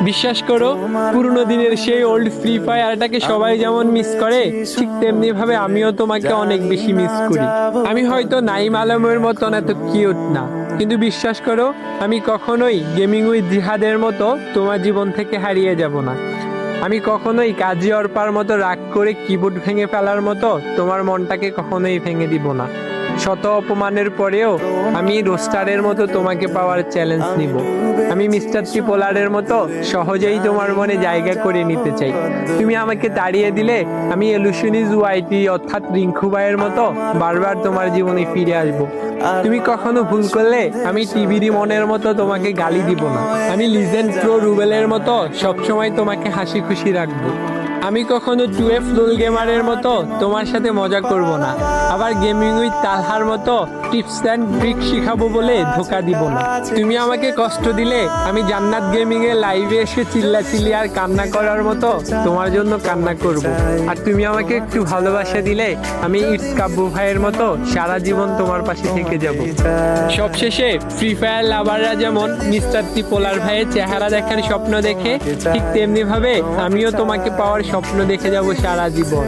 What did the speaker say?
বিশ্বাস করো, পুরোনো দিনের সেই ওল্ড ফ্রি ফায়ারটাকে সবাই যেমন মিস করে, ঠিক তেমনি ভাবে আমিও তোমাকে অনেক বেশি মিস করি। আমি হয়তো নাইম আলমের মতন এত কিউট না, কিন্তু বিশ্বাস করো, আমি কখনোই গেমিং উইথ জিহাদের মতো তোমার জীবন থেকে হারিয়ে যাব না। আমি কখনোই কাজী অর্পার মতো রাগ করে কিবোর্ড ভেঙে ফেলার মতো তোমার মনটাকে কখনোই ভেঙে দিব না। শত অপমানের পরেও আমি রোস্টারের মতো তোমাকে পাওয়ার চ্যালেঞ্জ নিব। আমি মিস্টার ট্রিপোলারের মতো সহজেই তোমার মনে জায়গা করে নিতে চাই। তুমি আমাকে তাড়িয়ে দিলে আমি এলুশনিজ ওয়াইটি অর্থাৎ রিঙ্কু ভাইয়ের মতো বারবার তোমার জীবনে ফিরে আসব। তুমি কখনো ভুল করলে আমি টিভিডি মনের মতো তোমাকে গালি দিব না। আমি লিজেন্ড প্রো রুবেলের মতো সবসময় তোমাকে হাসি খুশি রাখবো। আমি কখনো 2F লোল গেমারের মতো তোমার সাথে মজা করব না। আবার গেমিং উইথ তালহার মতো টিপস অ্যান্ড ট্রিক শিখাবো বলে ধোকা দিব না। তুমি আমাকে কষ্ট দিলে আমি জান্নাত গেমিং এর লাইভে এসে চিল্লাচিল্লি আর কান্না করার মতো তোমার জন্য কান্না করব। আর তুমি আমাকে একটু ভালোবাসা দিলে আমি ইটস কাব্বু ভাইয়ের মতো সারা জীবন তোমার পাশে থেকে যাব। সবশেষে ফ্রি ফায়ার লাভাররা যেমন মিস্টার ট্রিপোলার ভাইয়ের চেহারা দেখার স্বপ্ন দেখে, ঠিক তেমনি ভাবে আমিও তোমাকে পাওয়ার স্বপ্ন দেখে যাব সারা জীবন।